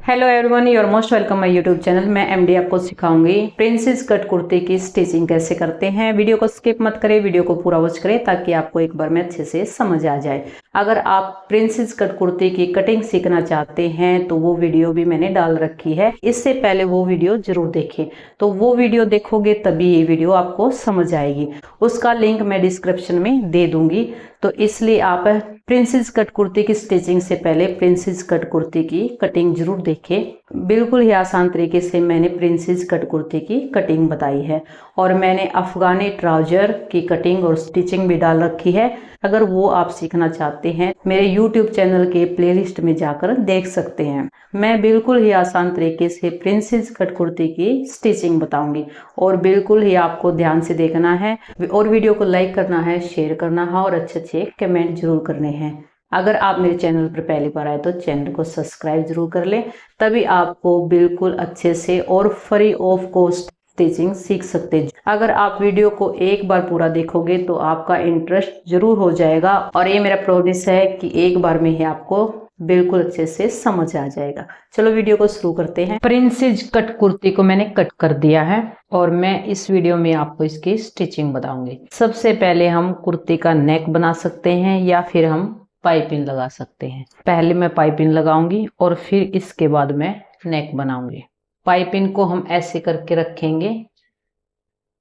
Hello everyone, your most welcome my YouTube channel. मैं MD आपको सिखाऊंगी princess cut kurti की stitching कैसे करते हैं। वीडियो को स्किप मत करें, वीडियो को पूरा वॉच करें ताकि आपको एक बार में अच्छे से समझ आ जाए। अगर आप प्रिंसेस कट कुर्ती की कटिंग सीखना चाहते हैं तो वो वीडियो भी मैंने डाल रखी है, इससे पहले वो वीडियो जरूर देखें। तो वो वीडियो देखोगे तभी ये वीडियो आपको समझ आएगी। उसका लिंक मैं डिस्क्रिप्शन में दे दूंगी। तो इसलिए आप प्रिंसेस कट कुर्ती की स्टिचिंग से पहले प्रिंसेस कट कुर्ती की कटिंग जरूर देखें। बिल्कुल ही आसान तरीके से मैंने प्रिंसेस कट कुर्ती की कटिंग बताई है और मैंने अफगानी ट्राउजर की कटिंग और स्टिचिंग भी डाल रखी है। अगर वो आप सीखना चाहते हैं मेरे YouTube चैनल के प्लेलिस्ट में जाकर देख सकते हैं। मैं बिल्कुल ही आसान तरीके से प्रिंसेस कट कुर्ती की स्टिचिंग बताऊंगी और बिल्कुल ही आपको ध्यान से देखना है और वीडियो को लाइक करना है, शेयर करना है और अच्छे कमेंट जरूर करने हैं। अगर आप मेरे चैनल पर पहली बार आए तो चैनल को सब्सक्राइब जरूर कर लें, तभी आपको बिल्कुल अच्छे से और फ्री ऑफ कॉस्ट स्टिचिंग सीख सकते हैं। अगर आप वीडियो को एक बार पूरा देखोगे तो आपका इंटरेस्ट जरूर हो जाएगा और ये मेरा प्रॉमिस है कि एक बार में ही आपको बिल्कुल अच्छे से समझ आ जाएगा। चलो वीडियो को शुरू करते हैं। प्रिंसेस कट कुर्ती को मैंने कट कर दिया है और मैं इस वीडियो में आपको इसकी स्टिचिंग बताऊंगी। सबसे पहले हम कुर्ती का नेक बना सकते हैं या फिर हम पाइपिंग लगा सकते हैं। पहले मैं पाइपिंग लगाऊंगी और फिर इसके बाद मैं नेक बनाऊंगी। पाइपिंग को हम ऐसे करके रखेंगे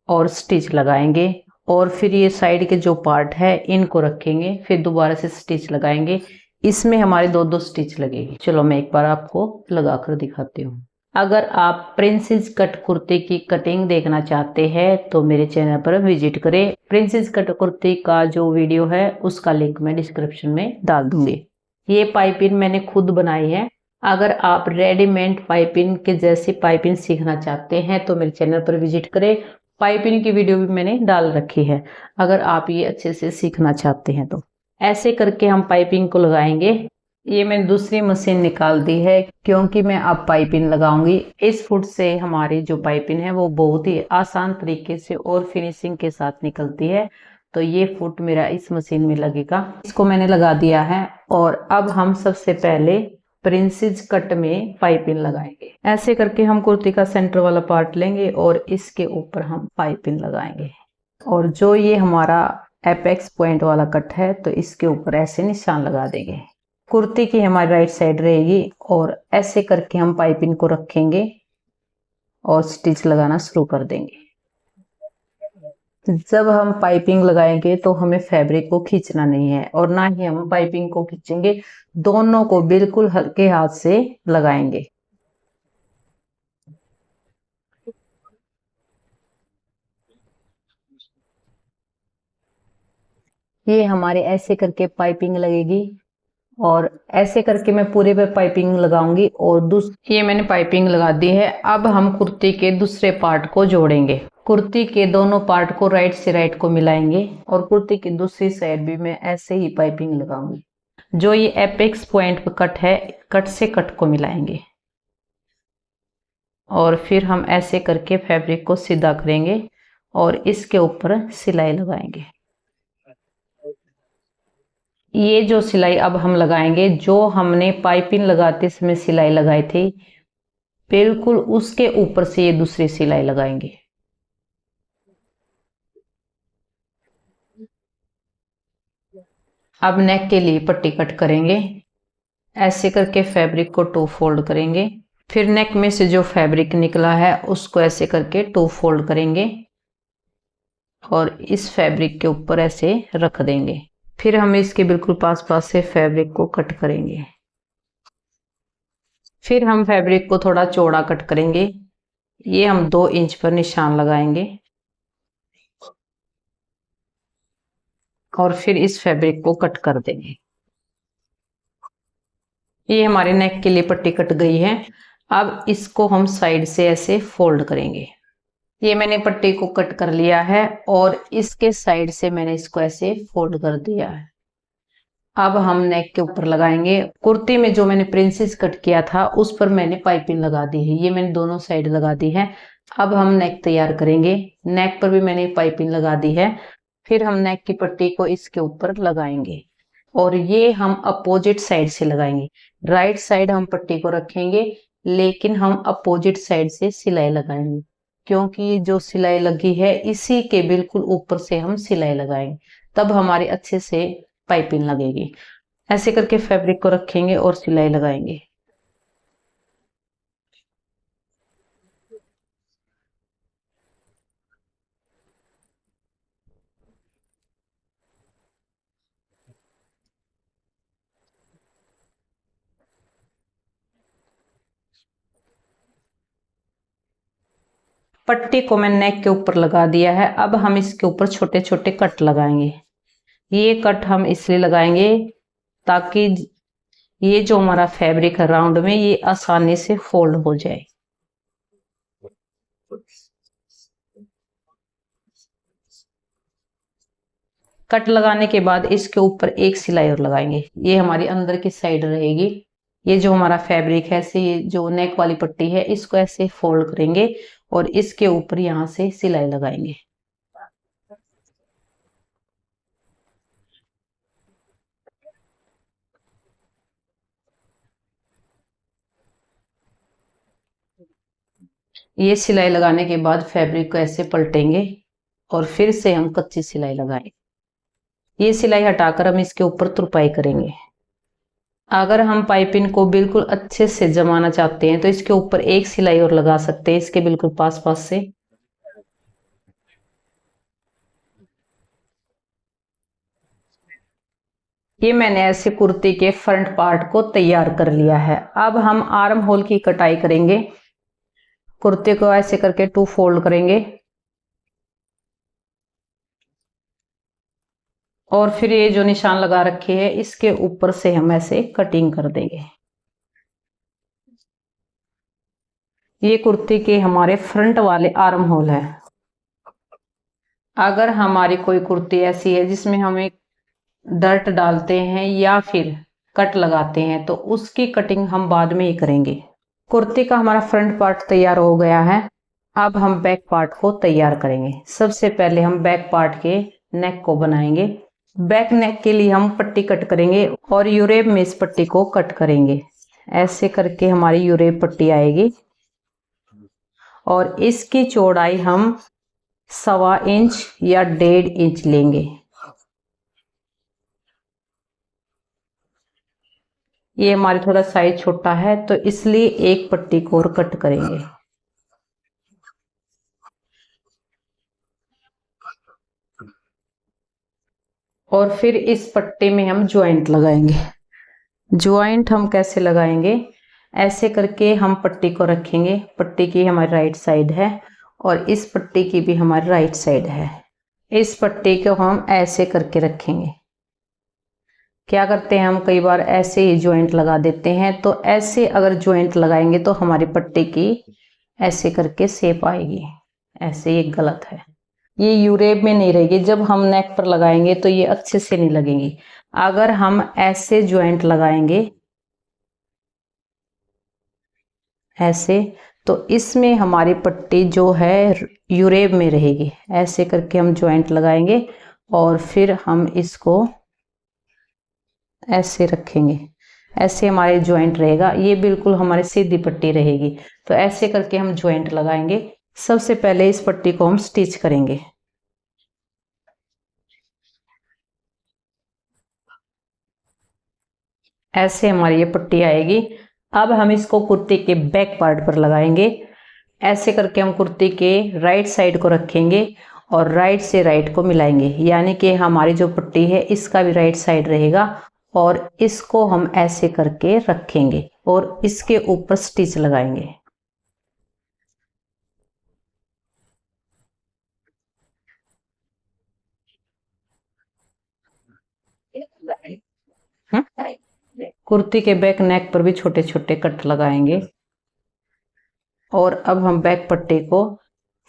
और स्टिच लगाएंगे और फिर ये साइड के जो पार्ट है इनको रखेंगे, फिर दोबारा से स्टिच लगाएंगे। इसमें हमारे दो स्टिच लगेगी। चलो मैं एक बार आपको लगाकर दिखाती हूँ। अगर आप प्रिंसेस कट कुर्ती की कटिंग देखना चाहते हैं तो मेरे चैनल पर विजिट करें। प्रिंसेस कट कुर्ती का जो वीडियो है उसका लिंक मैं डिस्क्रिप्शन में डाल दूंगी। ये पाइपिंग मैंने खुद बनाई है। अगर आप रेडीमेड पाइपिंग के जैसी पाइपिंग सीखना चाहते हैं तो मेरे चैनल पर विजिट करें। पाइपिंग की वीडियो भी मैंने डाल रखी है अगर आप ये अच्छे से सीखना चाहते हैं तो। ऐसे करके हम पाइपिंग को लगाएंगे। ये मैंने दूसरी मशीन निकाल दी है क्योंकि मैं अब पाइपिंग लगाऊंगी। इस फुट से हमारी जो पाइपिंग है वो बहुत ही आसान तरीके से और फिनिशिंग के साथ निकलती है। तो ये फुट मेरा इस मशीन में लगेगा। इसको मैंने लगा दिया है और अब हम सबसे पहले प्रिंसेस कट में पाइपिंग लगाएंगे। ऐसे करके हम कुर्ती का सेंटर वाला पार्ट लेंगे और इसके ऊपर हम पाइपिंग लगाएंगे और जो ये हमारा एपेक्स पॉइंट वाला कट है तो इसके ऊपर ऐसे निशान लगा देंगे। कुर्ती की हमारी राइट साइड रहेगी और ऐसे करके हम पाइपिंग को रखेंगे और स्टिच लगाना शुरू कर देंगे। जब हम पाइपिंग लगाएंगे तो हमें फैब्रिक को खींचना नहीं है और ना ही हम पाइपिंग को खींचेंगे, दोनों को बिल्कुल हल्के हाथ से लगाएंगे। ये हमारे ऐसे करके पाइपिंग लगेगी और ऐसे करके मैं पूरे पे पाइपिंग लगाऊंगी और ये मैंने पाइपिंग लगा दी है। अब हम कुर्ती के दूसरे पार्ट को जोड़ेंगे। कुर्ती के दोनों पार्ट को राइट से राइट को मिलाएंगे और कुर्ती की दूसरी साइड भी मैं ऐसे ही पाइपिंग लगाऊंगी। जो ये एपेक्स पॉइंट पे कट है, कट से कट को मिलाएंगे और फिर हम ऐसे करके फैब्रिक को सीधा करेंगे और इसके ऊपर सिलाई लगाएंगे। ये जो सिलाई अब हम लगाएंगे, जो हमने पाइपिंग लगाते समय सिलाई लगाई थी बिल्कुल उसके ऊपर से ये दूसरी सिलाई लगाएंगे। अब नेक के लिए पट्टी कट करेंगे। ऐसे करके फैब्रिक को 2 फोल्ड करेंगे। फिर नेक में से जो फैब्रिक निकला है उसको ऐसे करके 2 फोल्ड करेंगे और इस फैब्रिक के ऊपर ऐसे रख देंगे। फिर हम इसके बिल्कुल पास से फैब्रिक को कट करेंगे। फिर हम फैब्रिक को थोड़ा चौड़ा कट करेंगे। ये हम 2 इंच पर निशान लगाएंगे और फिर इस फैब्रिक को कट कर देंगे। ये हमारे नेक के लिए पट्टी कट गई है। अब इसको हम साइड से ऐसे फोल्ड करेंगे। ये मैंने पट्टी को कट कर लिया है और इसके साइड से मैंने इसको ऐसे फोल्ड कर दिया है। अब हम नेक के ऊपर लगाएंगे। कुर्ती में जो मैंने प्रिंसेस कट किया था उस पर मैंने पाइपिंग लगा दी है। ये मैंने दोनों साइड लगा दी है। अब हम नेक तैयार करेंगे। नेक पर भी मैंने पाइपिंग लगा दी है। फिर हम नेक की पट्टी को इसके ऊपर लगाएंगे और ये हम अपोजिट साइड से लगाएंगे। राइट साइड हम पट्टी को रखेंगे, लेकिन हम अपोजिट साइड से सिलाई लगाएंगे, क्योंकि जो सिलाई लगी है इसी के बिल्कुल ऊपर से हम सिलाई लगाएंगे, तब हमारी अच्छे से पाइपिंग लगेगी। ऐसे करके फैब्रिक को रखेंगे और सिलाई लगाएंगे। पट्टी को मैं नेक के ऊपर लगा दिया है। अब हम इसके ऊपर छोटे छोटे कट लगाएंगे। ये कट हम इसलिए लगाएंगे ताकि ये जो हमारा फैब्रिक है राउंड में, ये आसानी से फोल्ड हो जाए। कट लगाने के बाद इसके ऊपर एक सिलाई और लगाएंगे। ये हमारी अंदर की साइड रहेगी। ये जो हमारा फैब्रिक है, ऐसे ये जो नेक वाली पट्टी है, इसको ऐसे फोल्ड करेंगे और इसके ऊपर यहाँ से सिलाई लगाएंगे। ये सिलाई लगाने के बाद फैब्रिक को ऐसे पलटेंगे और फिर से हम कच्ची सिलाई लगाएंगे। ये सिलाई हटाकर हम इसके ऊपर तुरपाई करेंगे। अगर हम पाइपिंग को बिल्कुल अच्छे से जमाना चाहते हैं तो इसके ऊपर एक सिलाई और लगा सकते हैं, इसके बिल्कुल पास पास से। ये मैंने ऐसे कुर्ती के फ्रंट पार्ट को तैयार कर लिया है। अब हम आर्म होल की कटाई करेंगे। कुर्ते को ऐसे करके 2 फोल्ड करेंगे और फिर ये जो निशान लगा रखे हैं इसके ऊपर से हम ऐसे कटिंग कर देंगे। ये कुर्ती के हमारे फ्रंट वाले आर्म होल है। अगर हमारी कोई कुर्ती ऐसी है जिसमें हम एक डर्ट डालते हैं या फिर कट लगाते हैं तो उसकी कटिंग हम बाद में ही करेंगे। कुर्ती का हमारा फ्रंट पार्ट तैयार हो गया है। अब हम बैक पार्ट को तैयार करेंगे। सबसे पहले हम बैक पार्ट के नेक को बनाएंगे। बैक नेक के लिए हम पट्टी कट करेंगे और यूरेब में इस पट्टी को कट करेंगे। ऐसे करके हमारी यूरेब पट्टी आएगी और इसकी चौड़ाई हम 1.25 इंच या 1.5 इंच लेंगे। ये हमारी थोड़ा साइज छोटा है तो इसलिए एक पट्टी को और कट करेंगे। और फिर इस पट्टी में हम ज्वाइंट लगाएंगे। ज्वाइंट हम कैसे लगाएंगे? ऐसे करके हम पट्टी को रखेंगे। पट्टी की हमारी राइट साइड है और इस पट्टी की भी हमारी राइट साइड है। इस पट्टी को हम ऐसे करके रखेंगे। क्या करते हैं हम कई बार ऐसे ही ज्वाइंट लगा देते हैं, तो ऐसे अगर ज्वाइंट लगाएंगे तो हमारी पट्टी की ऐसे करके शेप आएगी। ऐसे ये गलत है। ये यूरेब में नहीं रहेगी। जब हम नेक पर लगाएंगे तो ये अच्छे से नहीं लगेंगी। अगर हम ऐसे ज्वाइंट लगाएंगे ऐसे, तो इसमें हमारी पट्टी जो है यूरेब में रहेगी। ऐसे करके हम ज्वाइंट लगाएंगे और फिर हम इसको ऐसे रखेंगे। ऐसे हमारे ज्वाइंट रहेगा। ये बिल्कुल हमारी सीधी पट्टी रहेगी। तो ऐसे करके हम ज्वाइंट लगाएंगे। सबसे पहले इस पट्टी को हम स्टिच करेंगे। ऐसे हमारी ये पट्टी आएगी। अब हम इसको कुर्ती के बैक पार्ट पर लगाएंगे। ऐसे करके हम कुर्ती के राइट साइड को रखेंगे और राइट से राइट को मिलाएंगे, यानी कि हमारी जो पट्टी है इसका भी राइट साइड रहेगा और इसको हम ऐसे करके रखेंगे और इसके ऊपर स्टिच लगाएंगे। हम्म? कुर्ती के बैक नेक पर भी छोटे छोटे कट लगाएंगे और अब हम बैक पट्टी को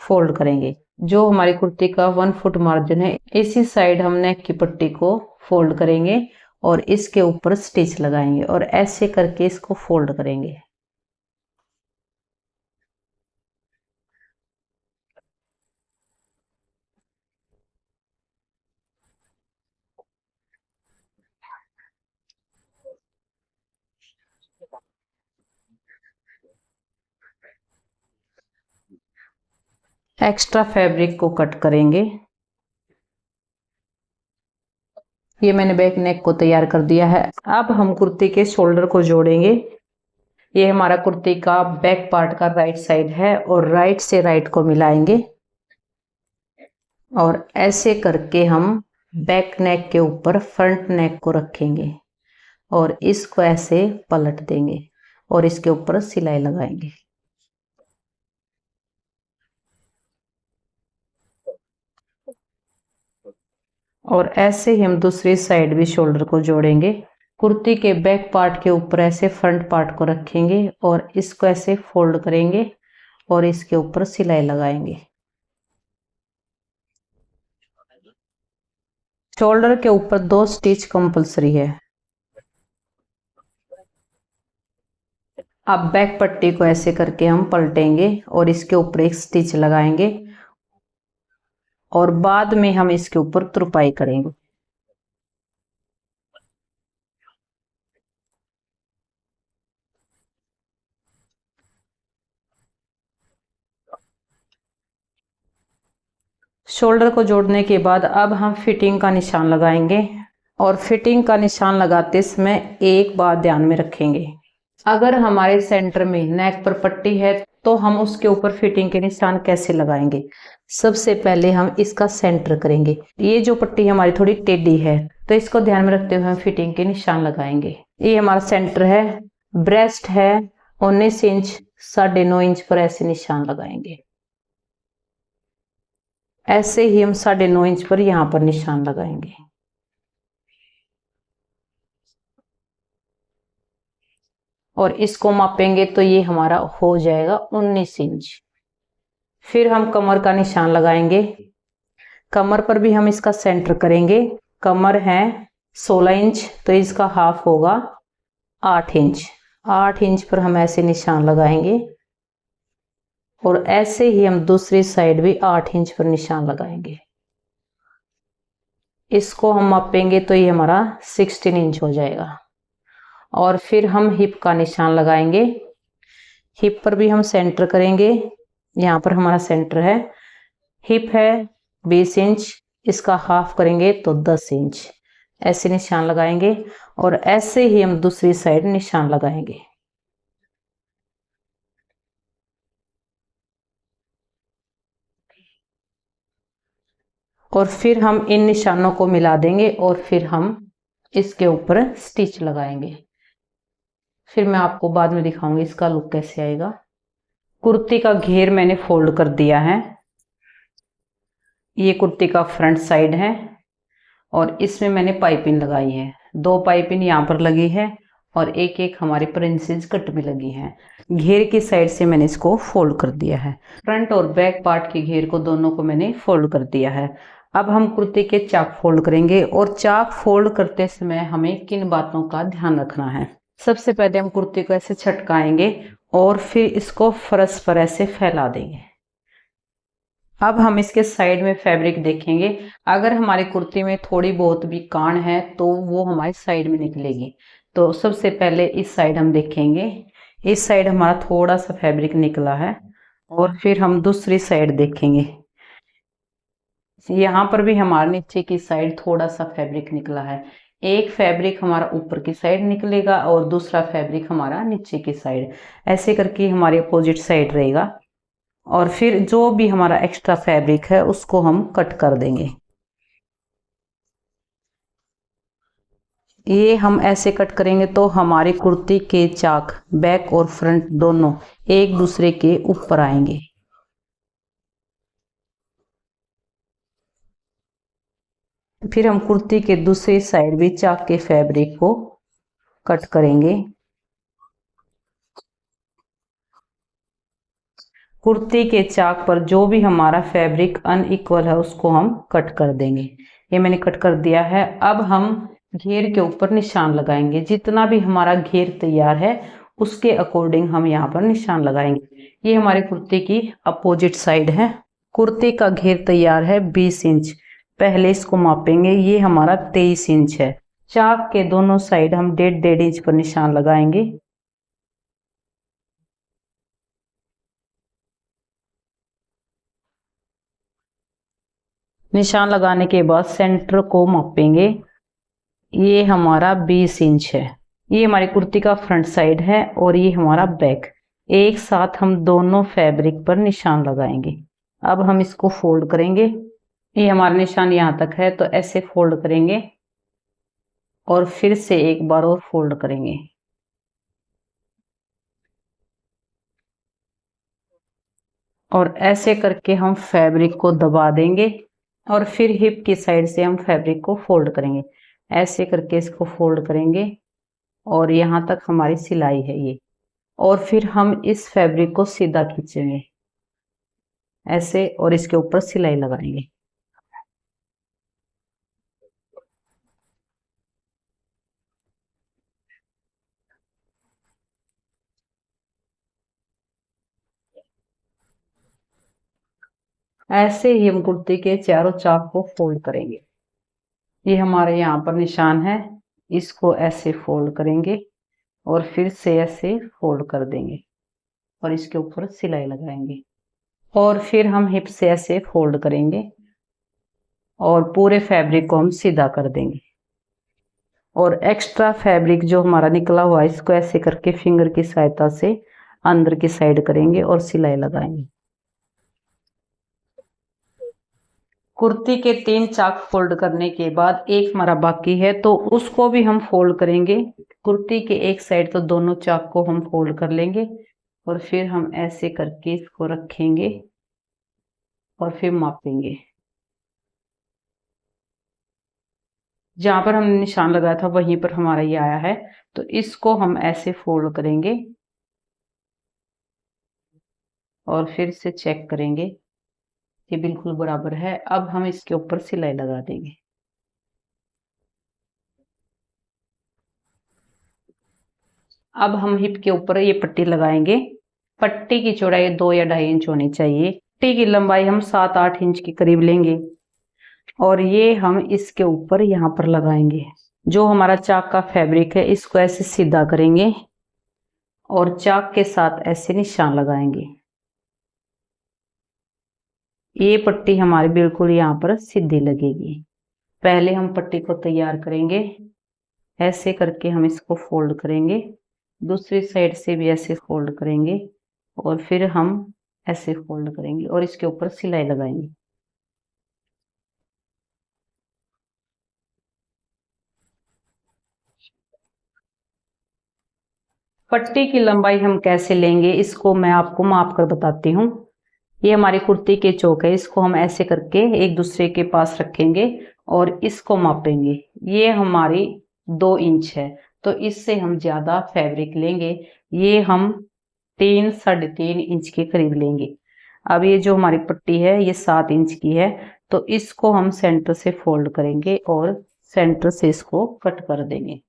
फोल्ड करेंगे। जो हमारी कुर्ती का 1 फुट मार्जिन है, इसी साइड हम नेक की पट्टी को फोल्ड करेंगे और इसके ऊपर स्टिच लगाएंगे और ऐसे करके इसको फोल्ड करेंगे। एक्स्ट्रा फैब्रिक को कट करेंगे। ये मैंने बैक नेक को तैयार कर दिया है। अब हम कुर्ती के शोल्डर को जोड़ेंगे। ये हमारा कुर्ती का बैक पार्ट का राइट साइड है और राइट से राइट को मिलाएंगे और ऐसे करके हम बैक नेक के ऊपर फ्रंट नेक को रखेंगे और इसको ऐसे पलट देंगे और इसके ऊपर सिलाई लगाएंगे। और ऐसे ही हम दूसरी साइड भी शोल्डर को जोड़ेंगे। कुर्ती के बैक पार्ट के ऊपर ऐसे फ्रंट पार्ट को रखेंगे और इसको ऐसे फोल्ड करेंगे और इसके ऊपर सिलाई लगाएंगे। शोल्डर के ऊपर 2 स्टिच कंपलसरी है। अब बैक पट्टी को ऐसे करके हम पलटेंगे और इसके ऊपर एक स्टिच लगाएंगे और बाद में हम इसके ऊपर तुरपाई करेंगे। शोल्डर को जोड़ने के बाद अब हम फिटिंग का निशान लगाएंगे और फिटिंग का निशान लगाते समय एक बात ध्यान में रखेंगे, अगर हमारे सेंटर में नेक पर पट्टी है तो हम उसके ऊपर फिटिंग के निशान कैसे लगाएंगे। सबसे पहले हम इसका सेंटर करेंगे। ये जो पट्टी हमारी थोड़ी टेढ़ी है तो इसको ध्यान में रखते हुए हम फिटिंग के निशान लगाएंगे। ये हमारा सेंटर है, ब्रेस्ट है 19 इंच, 9.5 इंच पर ऐसे निशान लगाएंगे। ऐसे ही हम 9.5 इंच पर यहाँ पर निशान लगाएंगे। और इसको मापेंगे तो ये हमारा हो जाएगा 19 इंच। फिर हम कमर का निशान लगाएंगे। कमर पर भी हम इसका सेंटर करेंगे। कमर है 16 इंच तो इसका हाफ होगा 8 इंच। 8 इंच पर हम ऐसे निशान लगाएंगे और ऐसे ही हम दूसरी साइड भी 8 इंच पर निशान लगाएंगे। इसको हम मापेंगे तो ये हमारा 16 इंच हो जाएगा। और फिर हम हिप का निशान लगाएंगे। हिप पर भी हम सेंटर करेंगे। यहाँ पर हमारा सेंटर है, हिप है 20 इंच, इसका हाफ करेंगे तो 10 इंच। ऐसे निशान लगाएंगे और ऐसे ही हम दूसरी साइड निशान लगाएंगे। और फिर हम इन निशानों को मिला देंगे और फिर हम इसके ऊपर स्टिच लगाएंगे। फिर मैं आपको बाद में दिखाऊंगी इसका लुक कैसे आएगा। कुर्ती का घेर मैंने फोल्ड कर दिया है। ये कुर्ती का फ्रंट साइड है और इसमें मैंने पाइपिंग लगाई है। 2 पाइपिंग यहाँ पर लगी है और एक एक हमारे प्रिंसेस कट में लगी है। घेर की साइड से मैंने इसको फोल्ड कर दिया है। फ्रंट और बैक पार्ट के घेर को दोनों को मैंने फोल्ड कर दिया है। अब हम कुर्ती के चाक फोल्ड करेंगे और चाक फोल्ड करते समय हमें किन बातों का ध्यान रखना है। सबसे पहले हम कुर्ती को ऐसे छटकाएंगे और फिर इसको फर्श पर ऐसे फैला देंगे। अब हम इसके साइड में फैब्रिक देखेंगे। अगर हमारी कुर्ती में थोड़ी बहुत भी कान है तो वो हमारी साइड में निकलेगी। तो सबसे पहले इस साइड हम देखेंगे। इस साइड हमारा थोड़ा सा फैब्रिक निकला है और फिर हम दूसरी साइड देखेंगे। यहाँ पर भी हमारे नीचे की साइड थोड़ा सा फैब्रिक निकला है। एक फैब्रिक हमारा ऊपर की साइड निकलेगा और दूसरा फैब्रिक हमारा नीचे की साइड। ऐसे करके हमारी अपोजिट साइड रहेगा और फिर जो भी हमारा एक्स्ट्रा फैब्रिक है उसको हम कट कर देंगे। ये हम ऐसे कट करेंगे तो हमारी कुर्ती के चाक बैक और फ्रंट दोनों एक दूसरे के ऊपर आएंगे। फिर हम कुर्ती के दूसरी साइड भी चाक के फैब्रिक को कट करेंगे। कुर्ती के चाक पर जो भी हमारा फैब्रिक अनइक्वल है उसको हम कट कर देंगे। ये मैंने कट कर दिया है। अब हम घेर के ऊपर निशान लगाएंगे। जितना भी हमारा घेर तैयार है उसके अकॉर्डिंग हम यहाँ पर निशान लगाएंगे। ये हमारी कुर्ती की अपोजिट साइड है। कुर्ती का घेर तैयार है 20 इंच। पहले इसको मापेंगे। ये हमारा 23 इंच है। चाक के दोनों साइड हम 1.5 इंच पर निशान लगाएंगे। निशान लगाने के बाद सेंटर को मापेंगे। ये हमारा 20 इंच है। ये हमारी कुर्ती का फ्रंट साइड है और ये हमारा बैक। एक साथ हम दोनों फैब्रिक पर निशान लगाएंगे। अब हम इसको फोल्ड करेंगे। ये हमारा निशान यहाँ तक है तो ऐसे फोल्ड करेंगे और फिर से एक बार और फोल्ड करेंगे। और ऐसे करके हम फैब्रिक को दबा देंगे और फिर हिप की साइड से हम फैब्रिक को फोल्ड करेंगे। ऐसे करके इसको फोल्ड करेंगे और यहाँ तक हमारी सिलाई है ये। और फिर हम इस फैब्रिक को सीधा खींचेंगे ऐसे और इसके ऊपर सिलाई लगाएंगे। ऐसे ही हम कुर्ती के चारों चाक को फोल्ड करेंगे। ये हमारे यहाँ पर निशान है, इसको ऐसे फोल्ड करेंगे और फिर से ऐसे फोल्ड कर देंगे और इसके ऊपर सिलाई लगाएंगे। और फिर हम हिप से ऐसे फोल्ड करेंगे और पूरे फैब्रिक को हम सीधा कर देंगे। और एक्स्ट्रा फैब्रिक जो हमारा निकला हुआ है इसको ऐसे करके फिंगर की सहायता से अंदर की साइड करेंगे और सिलाई लगाएंगे। कुर्ती के 3 चाक फोल्ड करने के बाद एक हमारा बाकी है तो उसको भी हम फोल्ड करेंगे। कुर्ती के एक साइड तो दोनों चाक को हम फोल्ड कर लेंगे और फिर हम ऐसे करके इसको रखेंगे और फिर मापेंगे। जहां पर हमने निशान लगाया था वहीं पर हमारा ये आया है तो इसको हम ऐसे फोल्ड करेंगे और फिर से चेक करेंगे, ये बिल्कुल बराबर है। अब हम इसके ऊपर सिलाई लगा देंगे। अब हम हिप के ऊपर ये पट्टी लगाएंगे। पट्टी की चौड़ाई 2 या 2.5 इंच होनी चाहिए। पट्टी की लंबाई हम 7-8 इंच के करीब लेंगे और ये हम इसके ऊपर यहाँ पर लगाएंगे। जो हमारा चाक का फैब्रिक है इसको ऐसे सीधा करेंगे और चाक के साथ ऐसे निशान लगाएंगे। ये पट्टी हमारी बिल्कुल यहाँ पर सीधी लगेगी। पहले हम पट्टी को तैयार करेंगे। ऐसे करके हम इसको फोल्ड करेंगे, दूसरी साइड से भी ऐसे फोल्ड करेंगे और फिर हम ऐसे फोल्ड करेंगे और इसके ऊपर सिलाई लगाएंगे। पट्टी की लंबाई हम कैसे लेंगे इसको मैं आपको माप कर बताती हूँ। ये हमारी कुर्ती के चौक है, इसको हम ऐसे करके एक दूसरे के पास रखेंगे और इसको मापेंगे। ये हमारी 2 इंच है तो इससे हम ज्यादा फैब्रिक लेंगे। ये हम 3-3.5 इंच के करीब लेंगे। अब ये जो हमारी पट्टी है ये 7 इंच की है तो इसको हम सेंटर से फोल्ड करेंगे और सेंटर से इसको कट कर देंगे।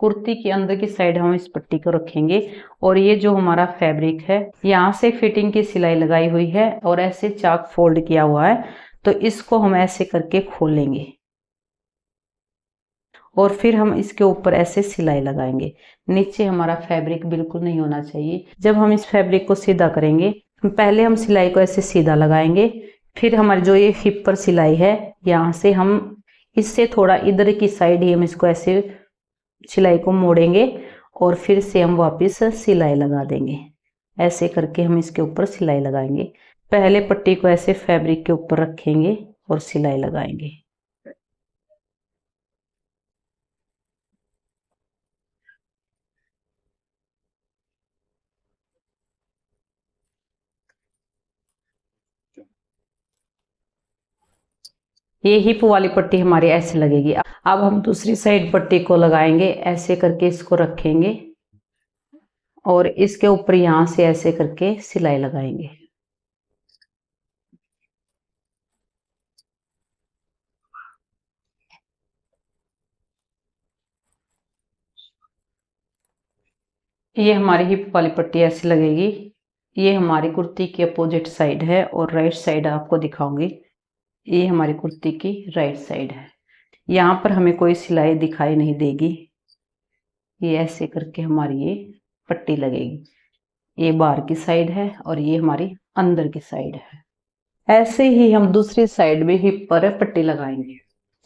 कुर्ती के अंदर की साइड हम इस पट्टी को रखेंगे और ये जो हमारा फैब्रिक है यहाँ से फिटिंग की सिलाई लगाई हुई है और ऐसे चाक फोल्ड किया हुआ है तो इसको हम ऐसे करके खोलेंगे और फिर हम इसके ऊपर ऐसे सिलाई लगाएंगे। नीचे हमारा फैब्रिक बिल्कुल नहीं होना चाहिए। जब हम इस फैब्रिक को सीधा करेंगे पहले हम सिलाई को ऐसे सीधा लगाएंगे, फिर हमारी जो ये हिप पर सिलाई है यहाँ से हम इससे थोड़ा इधर की साइड ही हम इसको ऐसे सिलाई को मोड़ेंगे और फिर से हम वापस सिलाई लगा देंगे। ऐसे करके हम इसके ऊपर सिलाई लगाएंगे। पहले पट्टी को ऐसे फैब्रिक के ऊपर रखेंगे और सिलाई लगाएंगे। ये हिप वाली पट्टी हमारी ऐसे लगेगी। अब हम दूसरी साइड पट्टी को लगाएंगे, ऐसे करके इसको रखेंगे और इसके ऊपर यहाँ से ऐसे करके सिलाई लगाएंगे। ये हमारी हिप वाली पट्टी ऐसे लगेगी। ये हमारी कुर्ती की अपोजिट साइड है और राइट साइड आपको दिखाऊंगी। ये हमारी कुर्ती की राइट साइड है। यहाँ पर हमें कोई सिलाई दिखाई नहीं देगी। ये ऐसे करके हमारी ये पट्टी लगेगी। ये बाहर की साइड है और ये हमारी अंदर की साइड है। ऐसे ही हम दूसरी साइड भी हिप पर पट्टी लगाएंगे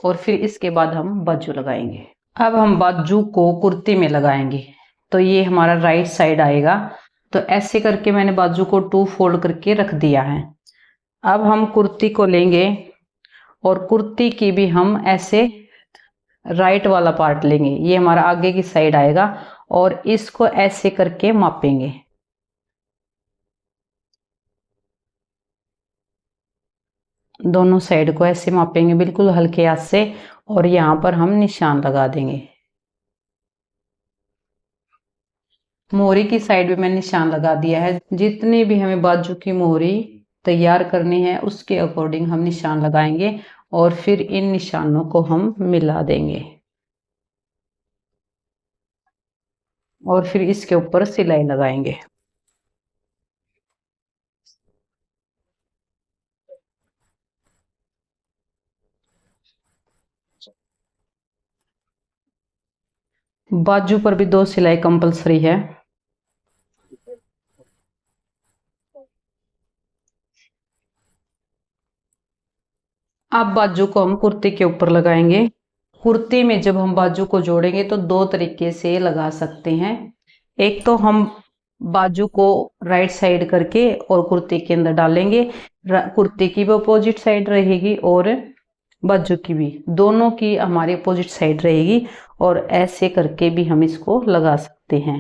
और फिर इसके बाद हम बाजू लगाएंगे। अब हम बाजू को कुर्ती में लगाएंगे। तो ये हमारा राइट साइड आएगा। तो ऐसे करके मैंने बाजू को 2 फोल्ड करके रख दिया है। अब हम कुर्ती को लेंगे और कुर्ती की भी हम ऐसे राइट वाला पार्ट लेंगे। ये हमारा आगे की साइड आएगा और इसको ऐसे करके मापेंगे। दोनों साइड को ऐसे मापेंगे बिल्कुल हल्के हाथ से और यहाँ पर हम निशान लगा देंगे। मोहरी की साइड भी मैंने निशान लगा दिया है। जितनी भी हमें बाजू की मोहरी तैयार करनी है उसके अकॉर्डिंग हम निशान लगाएंगे और फिर इन निशानों को हम मिला देंगे और फिर इसके ऊपर सिलाई लगाएंगे। बाजू पर भी 2 सिलाई कंपलसरी है। अब बाजू को हम कुर्ती के ऊपर लगाएंगे। कुर्ती में जब हम बाजू को जोड़ेंगे तो 2 तरीके से लगा सकते हैं। एक तो हम बाजू को राइट साइड करके और कुर्ती के अंदर डालेंगे। कुर्ती की भी अपोजिट साइड रहेगी और बाजू की भी, दोनों की हमारी अपोजिट साइड रहेगी और ऐसे करके भी हम इसको लगा सकते हैं।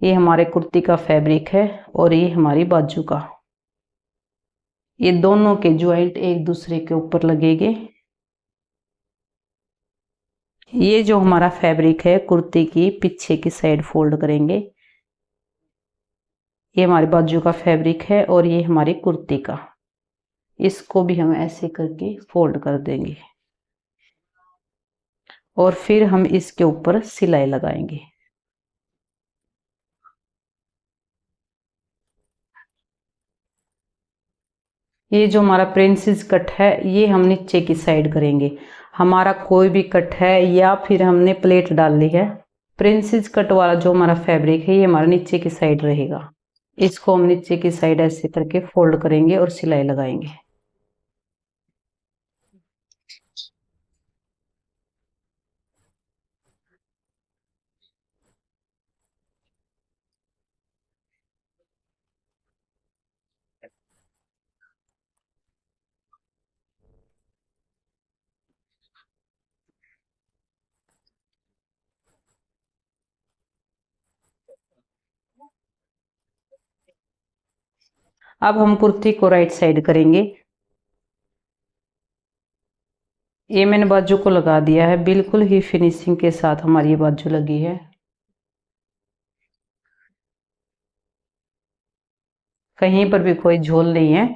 ये हमारे कुर्ती का फैब्रिक है और ये हमारी बाजू का। ये दोनों के ज्वाइंट एक दूसरे के ऊपर लगेंगे। ये जो हमारा फैब्रिक है कुर्ती की पीछे की साइड फोल्ड करेंगे। ये हमारी बाजू का फैब्रिक है और ये हमारी कुर्ती का। इसको भी हम ऐसे करके फोल्ड कर देंगे और फिर हम इसके ऊपर सिलाई लगाएंगे। ये जो हमारा प्रिंसेस कट है ये हम नीचे की साइड करेंगे। हमारा कोई भी कट है या फिर हमने प्लेट डाल ली है, प्रिंसेस कट वाला जो हमारा फैब्रिक है ये हमारा नीचे की साइड रहेगा। इसको हम नीचे की साइड ऐसे करके फोल्ड करेंगे और सिलाई लगाएंगे। अब हम कुर्ती को राइट साइड करेंगे। ये मैंने बाजू को लगा दिया है, बिल्कुल ही फिनिशिंग के साथ हमारी ये बाजू लगी है। कहीं पर भी कोई झोल नहीं है।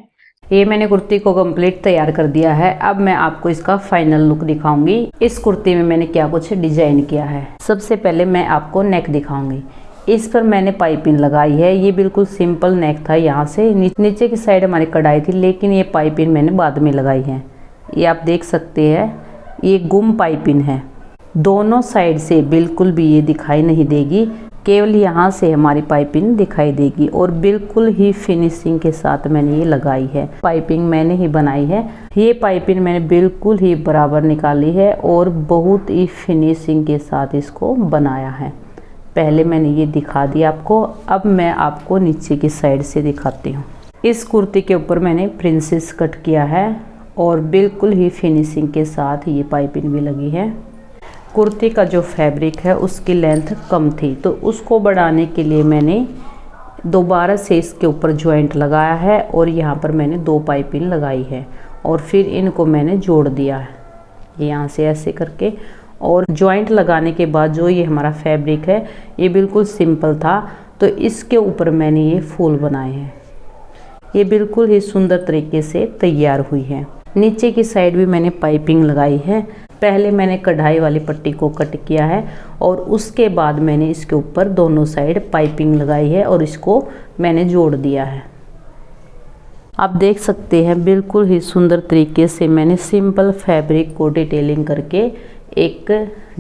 ये मैंने कुर्ती को कंप्लीट तैयार कर दिया है। अब मैं आपको इसका फाइनल लुक दिखाऊंगी। इस कुर्ती में मैंने क्या कुछ डिजाइन किया है। सबसे पहले मैं आपको नेक दिखाऊंगी। इस पर मैंने पाइपिंग लगाई है। ये बिल्कुल सिंपल नेक था। यहाँ से नीचे की साइड हमारी कढ़ाई थी, लेकिन ये पाइपिंग मैंने बाद में लगाई है। ये आप देख सकते हैं, ये गुम पाइपिंग है। दोनों साइड से बिल्कुल भी ये दिखाई नहीं देगी, केवल यहाँ से हमारी पाइपिंग दिखाई देगी और बिल्कुल ही फिनिशिंग के साथ मैंने ये लगाई है। पाइपिंग मैंने ही बनाई है। ये पाइपिंग मैंने बिल्कुल ही बराबर निकाली है और बहुत ही फिनिशिंग के साथ इसको बनाया है। पहले मैंने ये दिखा दिया आपको, अब मैं आपको नीचे की साइड से दिखाती हूँ। इस कुर्ती के ऊपर मैंने प्रिंसेस कट किया है और बिल्कुल ही फिनिशिंग के साथ ये पाइपिंग भी लगी है। कुर्ती का जो फैब्रिक है उसकी लेंथ कम थी, तो उसको बढ़ाने के लिए मैंने दोबारा से इसके ऊपर जॉइंट लगाया है और यहाँ पर मैंने 2 पाइपिंग लगाई है और फिर इनको मैंने जोड़ दिया है यहाँ से ऐसे करके। और जॉइंट लगाने के बाद जो ये हमारा फैब्रिक है ये बिल्कुल सिंपल था, तो इसके ऊपर मैंने ये फूल बनाए हैं। ये बिल्कुल ही सुंदर तरीके से तैयार हुई है। नीचे की साइड भी मैंने पाइपिंग लगाई है। पहले मैंने कढ़ाई वाली पट्टी को कट किया है और उसके बाद मैंने इसके ऊपर दोनों साइड पाइपिंग लगाई है और इसको मैंने जोड़ दिया है। आप देख सकते हैं बिल्कुल ही सुंदर तरीके से मैंने सिंपल फैब्रिक को डिटेलिंग करके एक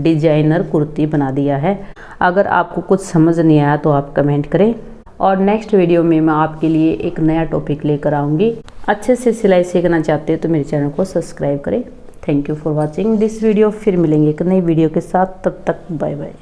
डिजाइनर कुर्ती बना दिया है। अगर आपको कुछ समझ नहीं आया तो आप कमेंट करें और नेक्स्ट वीडियो में मैं आपके लिए एक नया टॉपिक लेकर आऊँगी। अच्छे से सिलाई सीखना चाहते हैं तो मेरे चैनल को सब्सक्राइब करें। Thank you for watching this video. फिर मिलेंगे एक नई वीडियो के साथ, तब तक बाय बाय।